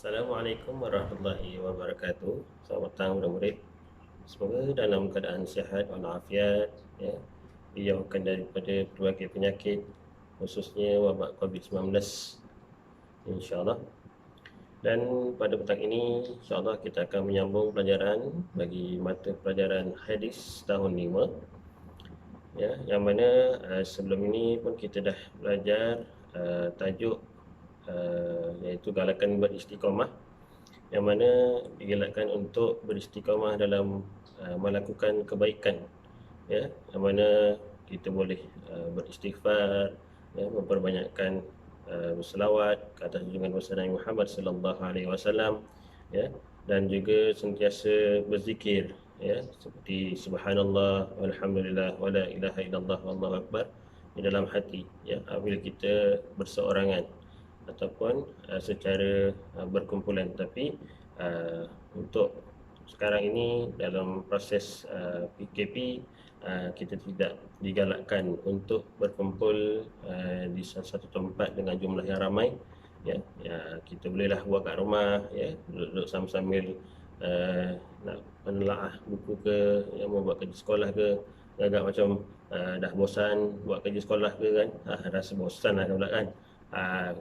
Assalamualaikum warahmatullahi wabarakatuh. Selamat petang murid-murid. Semoga dalam keadaan sihat walafiat, ya, dijauhkan daripada berbagai penyakit, khususnya wabak COVID-19, insya-Allah. Dan pada petang ini, insya-Allah kita akan menyambung pelajaran bagi mata pelajaran hadis tahun 5, ya, yang mana sebelum ini pun kita dah belajar tajuk iaitu galakan beristiqamah, yang mana digalakkan untuk beristiqamah dalam melakukan kebaikan, ya, yang mana kita boleh beristighfar, ya, memperbanyakkan berselawat ke atas junjungan besar Nabi Muhammad sallallahu alaihi wasallam, ya, dan juga sentiasa berzikir, ya, seperti subhanallah walhamdulillah wala ilaha illallah wallahu akbar di dalam hati, ya, apabila kita berseorangan ataupun secara berkumpulan. Tapi untuk sekarang ini dalam proses PKP, kita tidak digalakkan untuk berkumpul di satu tempat dengan jumlah yang ramai, ya. Kita bolehlah buat kat rumah, ya, duduk sambil nak menelaah buku ke, ya, mau buat kerja sekolah ke, agak macam dah bosan buat kerja sekolah ke kan, rasa bosan lah pula kan.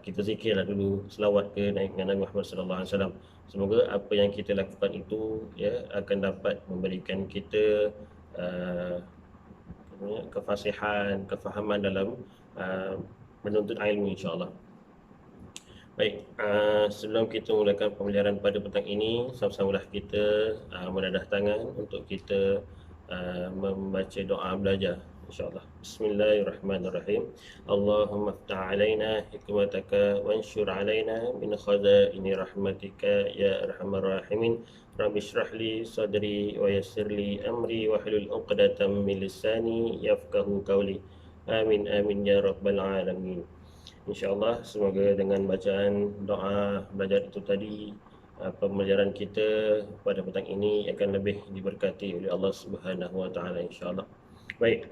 Kita zikirlah dulu, selawat ke naik dengan Nabi Muhammad sallallahu alaihi wasallam. Semoga apa yang kita lakukan itu, ya, akan dapat memberikan kita kefasihan, kefahaman dalam menuntut ilmu, insya-Allah. Baik, sebelum kita mulakan pembelajaran pada petang ini, sama-samalah kita menadah tangan untuk kita membaca doa belajar, insya-Allah. Bismillahirrahmanirrahim. Allahumma iftah alaina hikmataka wanshur alaina min khazaini rahmatika ya arhamar rahimin. Rabbi shrah li sadri wa yassir li amri wahlul 'uqdatam min lisani yafqahu qawli. Amin amin ya rabbal alamin. InsyaAllah semoga dengan bacaan doa belajar itu tadi, pembelajaran kita pada petang ini akan lebih diberkati oleh Allah Subhanahu Wa Taala, insyaAllah. Baik,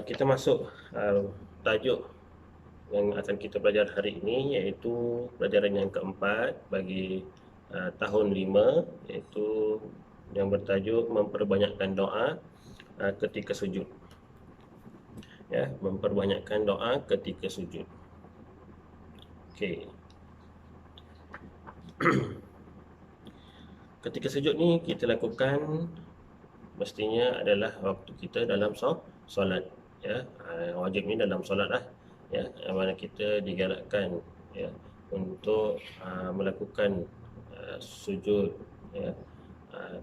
kita masuk tajuk yang akan kita belajar hari ini, iaitu pelajaran yang keempat bagi tahun 5, iaitu yang bertajuk memperbanyakkan doa ketika sujud. Ya, memperbanyakkan doa ketika sujud. Okey. Ketika sujud ni kita lakukan mestinya adalah waktu kita dalam solat, ya. Wajib ni dalam solat lah, ya, yang mana kita digalakkan, ya, untuk melakukan sujud, ya.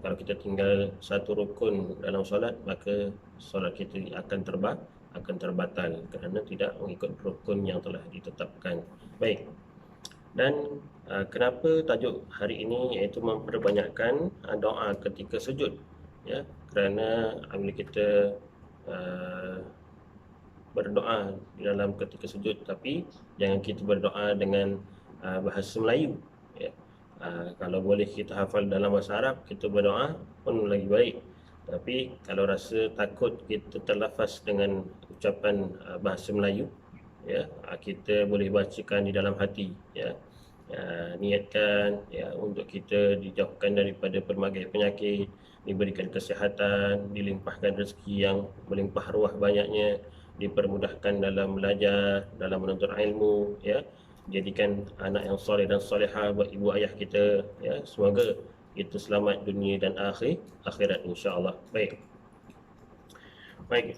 Kalau kita tinggal satu rukun dalam solat, maka solat kita akan terbatal kerana tidak mengikut rukun yang telah ditetapkan. Baik. Dan kenapa tajuk hari ini iaitu memperbanyakkan doa ketika sujud, ya? Kerana apabila kita berdoa di dalam ketika sujud, tapi jangan kita berdoa dengan bahasa Melayu, ya. Kalau boleh kita hafal dalam bahasa Arab, kita berdoa pun lagi baik. Tapi kalau rasa takut kita terlafaz dengan ucapan bahasa Melayu, ya, kita boleh bacakan di dalam hati, ya. Niatkan, ya, untuk kita dijauhkan daripada pelbagai penyakit, diberikan kesihatan, dilimpahkan rezeki yang melimpah ruah banyaknya, dipermudahkan dalam belajar, dalam menuntut ilmu, ya. Jadikan anak yang soleh dan solehah buat ibu ayah kita, ya. Semoga kita selamat dunia dan akhirat, insya-Allah. Baik. Baik,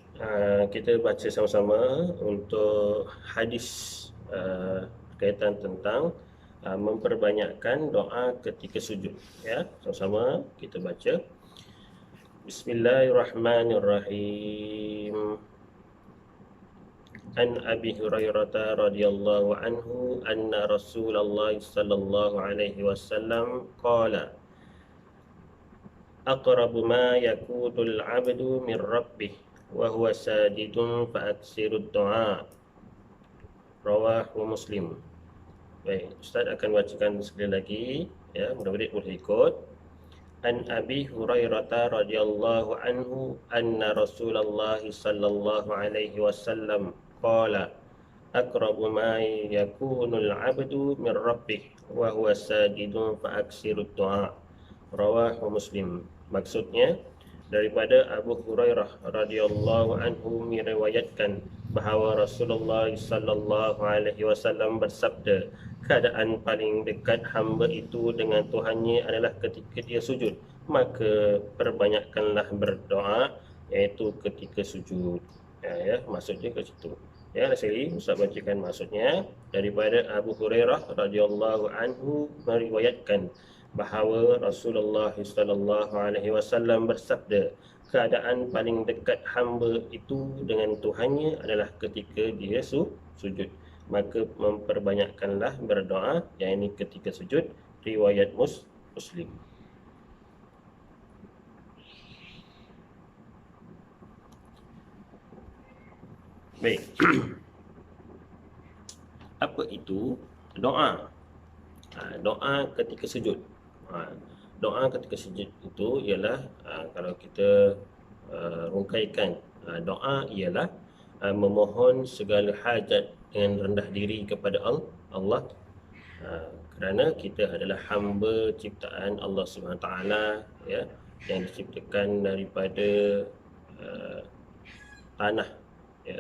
kita baca sama-sama untuk hadis berkaitan tentang memperbanyakkan doa ketika sujud, ya. Sama-sama kita baca. Bismillahirrahmanirrahim. An Abi Hurairah radhiyallahu anhu anna Rasulullah sallallahu alaihi wasallam qala aqrabu ma yakunul 'abdu min rabbih wa huwa sajidun fa aksirud du'a. Rawahu Muslim. Baik, Ustaz akan bacakan sekali lagi, ya, mudah-mudahan boleh ikut. An Abi Hurairah radhiyallahu anhu anna Rasulullah sallallahu alaihi wasallam qala aqrabu ma yakunul 'abdu min rabbih wa huwa sajidun fa aksirud du'a. Rawahu Muslim. Maksudnya daripada Abu Hurairah radhiyallahu anhu meriwayatkan bahawa Rasulullah sallallahu alaihi wasallam bersabda, keadaan paling dekat hamba itu dengan Tuhannya adalah ketika dia sujud, maka perbanyakkanlah berdoa, iaitu ketika sujud. Ya, maksudnya ke situ. Ya, sekali Ustaz bacakan maksudnya. Daripada Abu Hurairah radhiyallahu anhu meriwayatkan bahawa Rasulullah sallallahu alaihi wasallam bersabda, keadaan paling dekat hamba itu dengan Tuhannya adalah ketika dia sujud, maka memperbanyakkanlah berdoa, yang ini ketika sujud. Riwayat Muslim. Baik. Apa itu doa? Doa ketika sujud. Doa ketika sujud itu ialah, kalau kita rungkaikan, doa ialah memohon segala hajat dengan rendah diri kepada Allah, kerana kita adalah hamba ciptaan Allah Subhanahu Taala, ya, yang diciptakan daripada tanah, ya,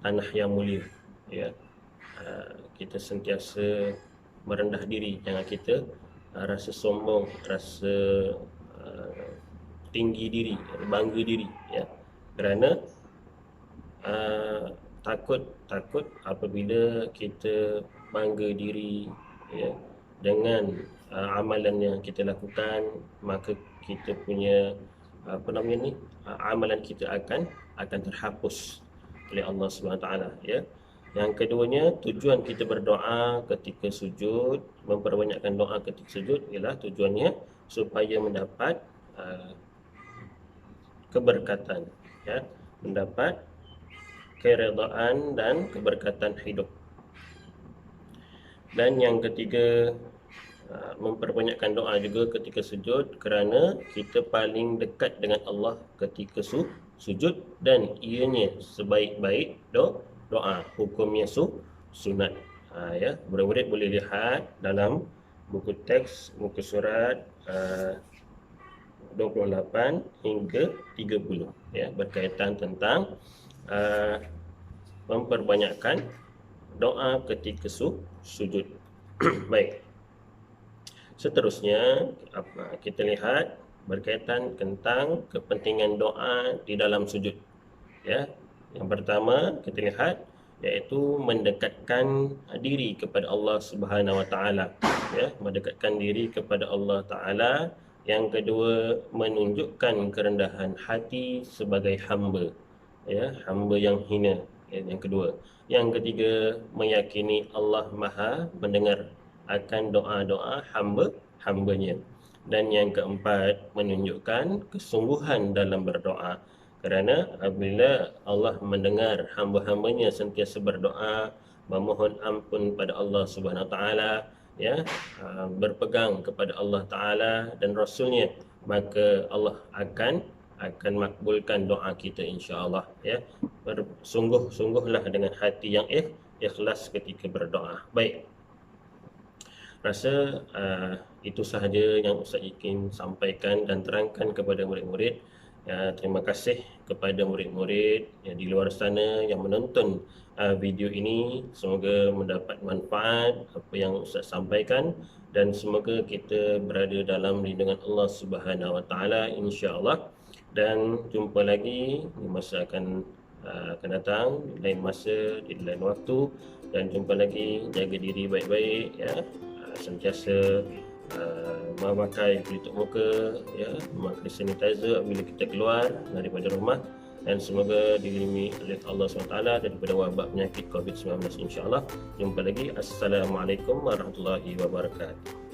tanah yang mulia, ya. Kita sentiasa merendah diri, jangan kita rasa sombong, rasa tinggi diri, bangga diri, ya. Kerana takut apabila kita bangga diri, ya, dengan amalan yang kita lakukan, maka kita punya amalan kita akan terhapus oleh Allah Subhanahu Taala, ya. Yang keduanya, tujuan kita berdoa ketika sujud, memperbanyakkan doa ketika sujud, ialah tujuannya supaya mendapat keberkatan, ya, mendapat keredaan dan keberkatan hidup. Dan yang ketiga, memperbanyakkan doa juga ketika sujud, kerana kita paling dekat dengan Allah ketika sujud, dan ianya sebaik-baik doa, hukumnya sunat. Ya, murid-murid boleh lihat dalam buku teks, muka surat 28 hingga 30, ya, berkaitan tentang memperbanyakkan doa ketika sujud. Baik. Seterusnya kita lihat berkaitan tentang kepentingan doa di dalam sujud, ya. Yang pertama kita lihat iaitu mendekatkan diri kepada Allah Subhanahu Wa Taala, ya, mendekatkan diri kepada Allah Taala. Yang kedua, menunjukkan kerendahan hati sebagai hamba, ya, hamba yang hina, ya, yang kedua. Yang ketiga, meyakini Allah Maha mendengar akan doa-doa hamba-hambanya. Dan yang keempat, menunjukkan kesungguhan dalam berdoa, kerana apabila Allah mendengar hamba-hambanya sentiasa berdoa, memohon ampun pada Allah Subhanahu Taala, ya, berpegang kepada Allah Taala dan Rasulnya, maka Allah akan makbulkan doa kita, insya-Allah, ya. Bersungguh-sungguhlah dengan hati yang ikhlas ketika berdoa. Baik. Rasa itu sahaja yang Ustaz ingin sampaikan dan terangkan kepada murid-murid. Ya, terima kasih kepada murid-murid yang di luar sana yang menonton video ini. Semoga mendapat manfaat apa yang Ustaz sampaikan, dan semoga kita berada dalam lindungan Allah Subhanahu Wa Taala, insya-Allah. Dan jumpa lagi di masa akan datang, di lain masa, di lain waktu. Dan jumpa lagi, jaga diri baik-baik, ya. Sentiasa memakai pelitup muka, ya, memakai sanitizer apabila kita keluar daripada rumah, dan semoga dilindungi oleh Allah SWT daripada wabak penyakit COVID-19, insya-Allah. Jumpa lagi. Assalamualaikum warahmatullahi wabarakatuh.